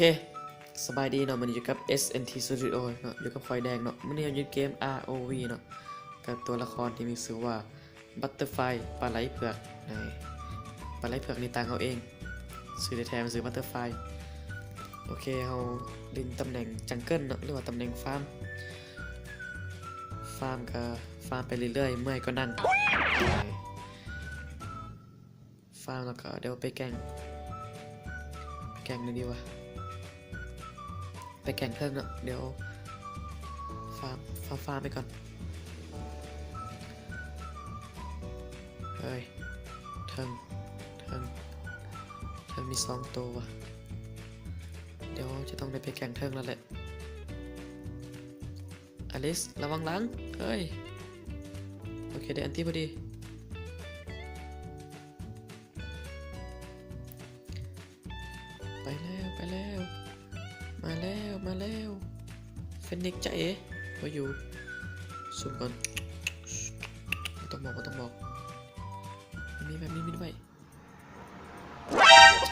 เคสบายดีเนาะมันอยู่กับ SNT Studio เนาะอยู่กับคอยแดงเนาะมันนี้อยู่เกม ROV เนาะกับตัวละครที่มีชื่อว่า Butterfly ปลาไหลเผือกปลาไหลเผือกนี่ต่างเอาเองชื่อแท้ๆมันชื่อ Butterfly โอเคเฮาลินตำแหน่งจังเกิลเนาะหรือว่าตำแหน่งฟาร์มก็ฟาร์มไปเรื่อยๆเมื่อยก็นั่งฟาร์มแล้วก็เดี๋ยวไปแกงนึงดีวะไปแข่งเทิงเนาะเดี๋ยวฟาร์มไปก่อนเฮ้ยเทิงมี2ตัววะเดี๋ยวจะต้องได้ไปแข่งเทิงแล้วแหละอลิสระวังหลังเฮ้ยโอเคได้อันตีพอดีไปแล้วมาแล้วเฟนิกจะเอ๋มาอยู่สุ่มก่อนไม่ต้องบอกมีแบบนี้ด้วย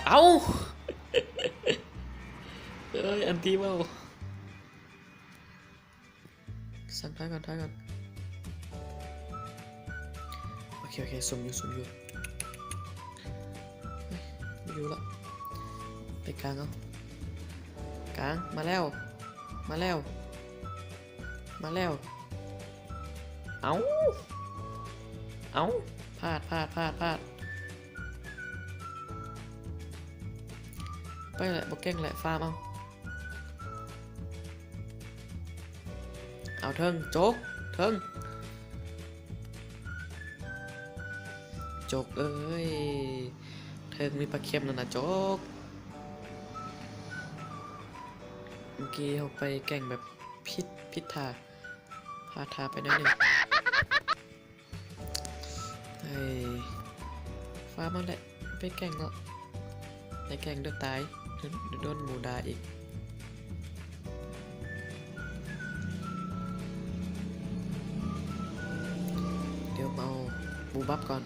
เอาเอ้ยอันตีเปล่าสั่งท้ายก่อนโอเคสุ่มอยู่ไม่อยู่ละไปกลางเอากลางมาแล้วเอาพลาดไปแหละบอกเก่งแหละฟาร์มเอาเทิงโจ๊กเอ้ยเทิงมีปลาเค็มนั่นนะโจ๊กเมื่อกี้เขาไปแก่งแบบพิษทาพาทาไปนั่นเองเฮ้ยฟ้ามันแหละไปแก่งเนาะในแก่งเดือดตายโดนหมูดาอีกเดี๋ยวมาเอาบูบับก่อน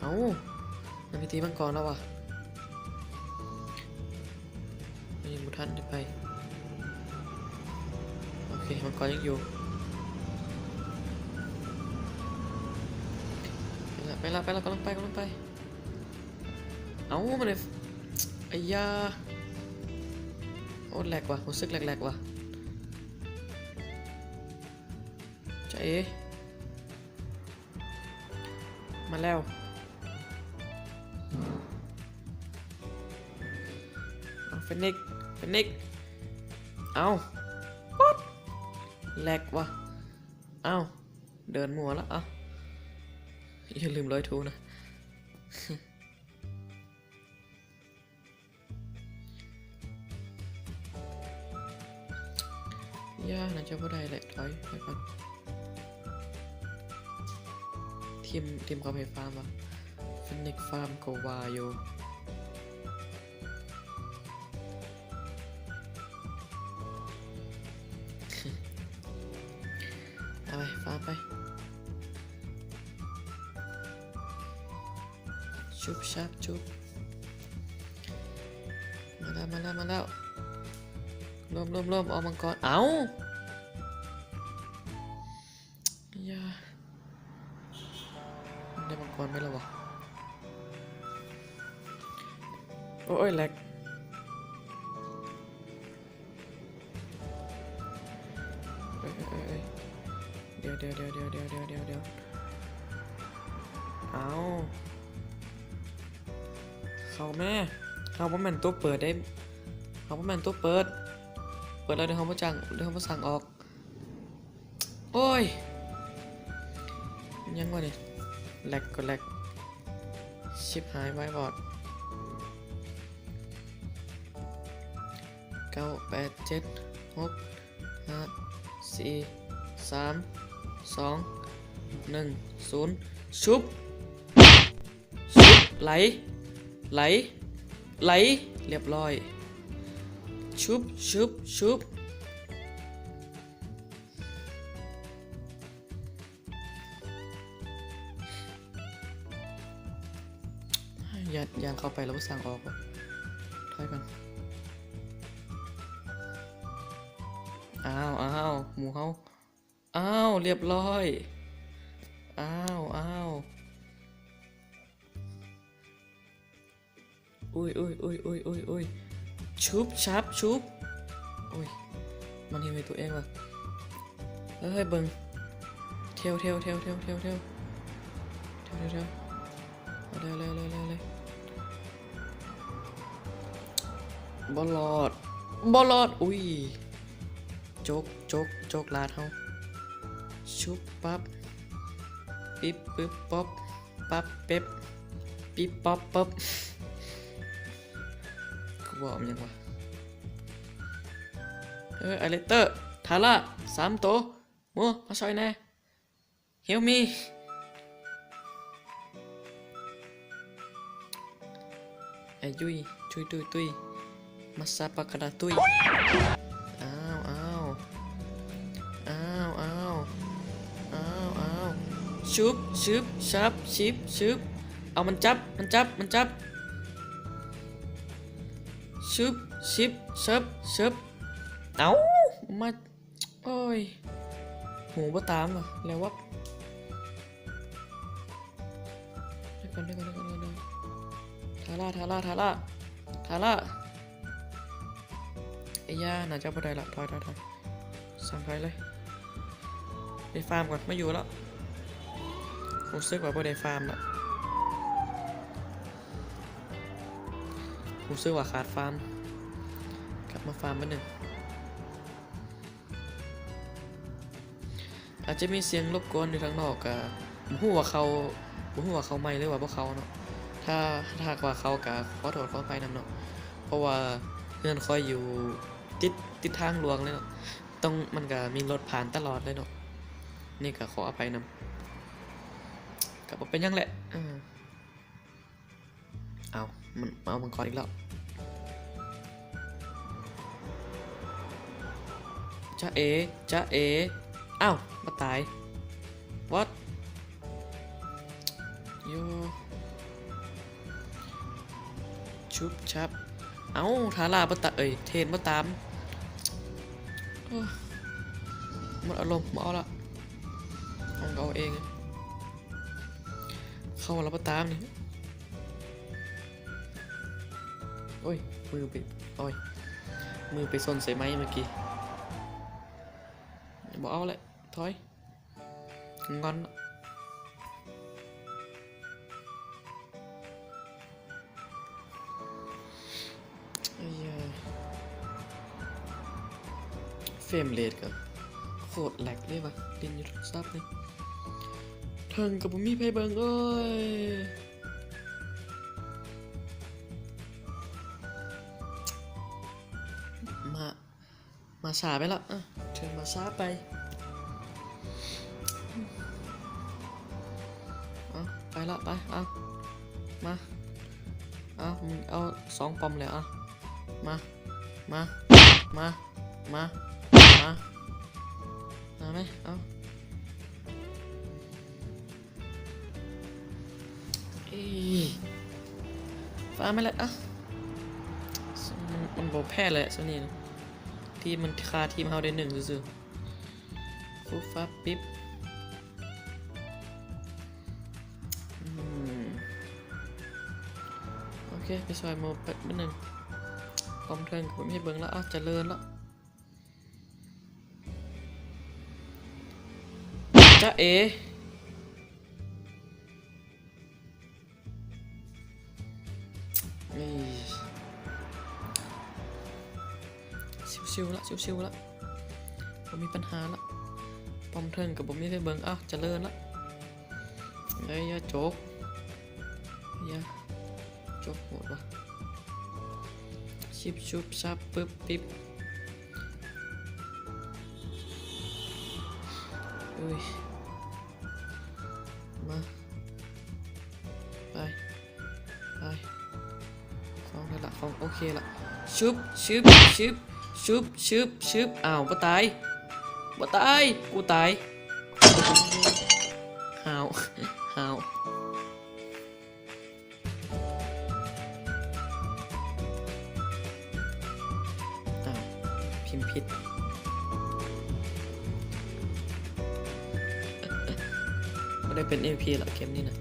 เอามันมีตีมังกรแล้ววะไม่ยังมุทันไปโอเคมังกรยังอยู่ไปละกำลังไปเอามาเลยไอ้ยาโอ้แหลกว่ะรู้สึกแหลกว่ะใจมาแล้วเฟนิกเอาป๊อดแหลกว่ะเอาเดินมัวแล้วอ่ะอย่าลืมร้อยทูนะย่าน่าจะบ่ได้แหละถอยไปก่อนทีมเขาไปฟาร์มวะฟินิกฟาร์มก็วาอยู่เอาไปฟาร์มไปชุบมาแล้วรวมเอามังกรเอาอย่าได้มังกรไหมล่ะวะโอ้ยแหลกเดี๋ยวเอาเขาแม่เขาว่ามันตัวเปิดได้เขาว่ามันตัวเปิดแล้วเดี๋ยวเขามาสั่งออกโอ้ยยังวะเนี่ยแหลกชิปหายไว้บอด9 8 7 6 5 4 3 2 1 0ชุบไหลเรียบร้อยชุบ ยางเข้าไปแล้วก็สั่งออกว่ะถอยกันอ้าวหมูเฮาอ้าวเรียบร้อยอ้าวอุ้ยชุบชับชุบอุ้ยมันเห็นในตัวเองว่ะเฮ้ยเบิ่งเทวเอาเร็วบอลอดอุ้ยโจกลาดเฮาชุบปั๊บปิ๊บปึ๊บป๊อบปั๊บเป๊บปิ๊บป๊อบป๊อบกูบอกมันยังวะอเลเตอร์ทาร่า3 ตัวมัวมาช่วยแน่เฮลมีไอ้ยุยช่วยตุยมาซาปากระดาตุยอ้าวชุบชับชุบเอามันจับชุบชิบเอามาโอ้ยหูบ่ตามว่ะแล้ววะเดี๋ยวก่อนทาร่าไอ้ย่าน่าจะบ่ได้ละถอยสั่งไปเลยไปฟาร์มก่อนไม่อยู่แล้วผมซื้อว่าบ่ได้ฟาร์มละผมซื้อว่าขาดฟาร์มกลับมาฟาร์มมาหนึ่งอาจจะมีเสียงรบกวนอยู่ทางนอกกะบ่ฮู้ว่าเขาไม่หรือว่าพวกเขาเนาะถ้าว่าเขากะขอโทษขออภัยนำเนาะเพราะว่าเพื่อนคอยอยู่ติดทางหลวงเลยเนาะต้องมันก็มีรถผ่านตลอดเลยเนาะนี่ก็ขออภัยนำก็บ่เป็นหยังแหละเอามันเอามังกรอีกแล้วจ้าเออ้าวมาตาย what โยชุบชับเอ้าทาร่ามาตาเทนมาตามหมดอารมณ์มาเอาละเอาเองเข้าแล้วมาตามนี่โอ้ยมือไปซนใส่ไม้เมื่อกี้บอกเอาเลยถอยงอนเฟรมเรทกับโคตรแหลกเลยว่ะเล่นอยู่โทรศัพท์เลยเทิงกับผมมีเพย์เบิงเอ้ยมาช้าไปละเชิญมาช้าไปไปละไปมาเอา2 ปอมเลยมาไหมเอาฟ้าไม่ละมันโบแพ้เลยส่วนนี้นะทีมันคาทีมเฮาได้1ซื่อๆฟูฟ้าปิ๊บโอเคไปซอยโมเป็ดนิดนึงปอมเทิงผมให้เบิ่งแล้วเจริญแล้วจ้าเอชิวละผมมีปัญหาละปอมเทิงกับผมไม่ได้เบิ่งเจริญละอย่าโจกโหดวะชุบซับปึ๊บปิ๊บอุ้ยมาไปของนั่นละของโอเคละชุบอ้าวบ่ตายกูตายหาว นพิษไม่ได้เป็น MVP หรอกเกมนี้นะ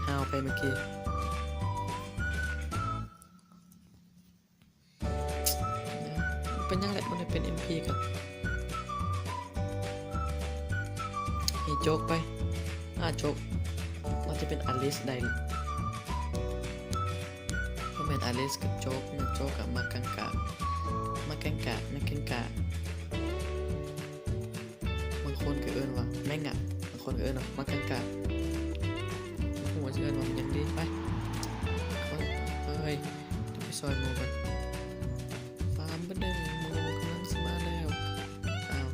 ฮาวไปเมื่อกี้เป็นยังไงมันได้เป็น MP กับให้โจกไปโจกเราจะเป็นอลิสได้เพราะเป็นอลิสกับโจกมันโจกกับมากังกาบางคนก็เอิ้นว่าแม่งบางคนก็เอิ้นว่ามากังกาหัวจะเอิ้นว่ามันยังดีไปเฮ้ยจะไปซอยโมกันฟาร์มบันเดิมโมกำลังสมาแล้ว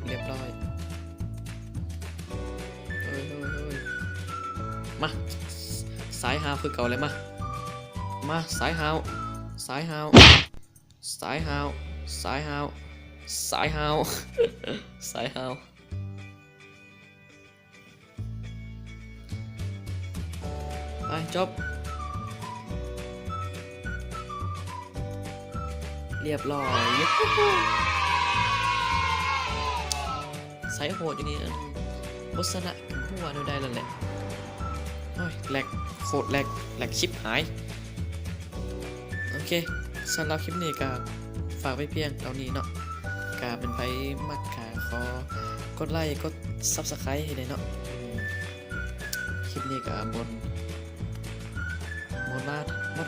เรียบร้อยเฮ้ยมาสายฮาวคือเก่าเลยมาสายฮาวสายฮาวไปจบเรียบร้อยสายโหดอยู่นี่บสนะหัวได้แล้วแหละโอ้ยแหลกโคตรแหลกชิปหายโอเคสำหรับคลิปนี้ก็ฝากไว้เพียงเท่านี้เนาะกาเป็นไปมักกาขอกดไลค์กด Subscribe ให้ได้เนาะคลิปนี้ก็บนมา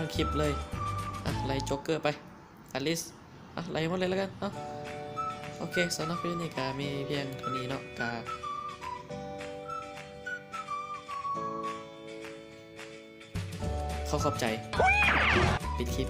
ทั้งคลิปเลยไล่โจ๊กเกอร์ไปอลิสไล่หมดเลยแล้วกันโอเคสำหรับคลิปนี้ก็มีเพียงเท่านี้เนาะกาขอบใจปิดคลิป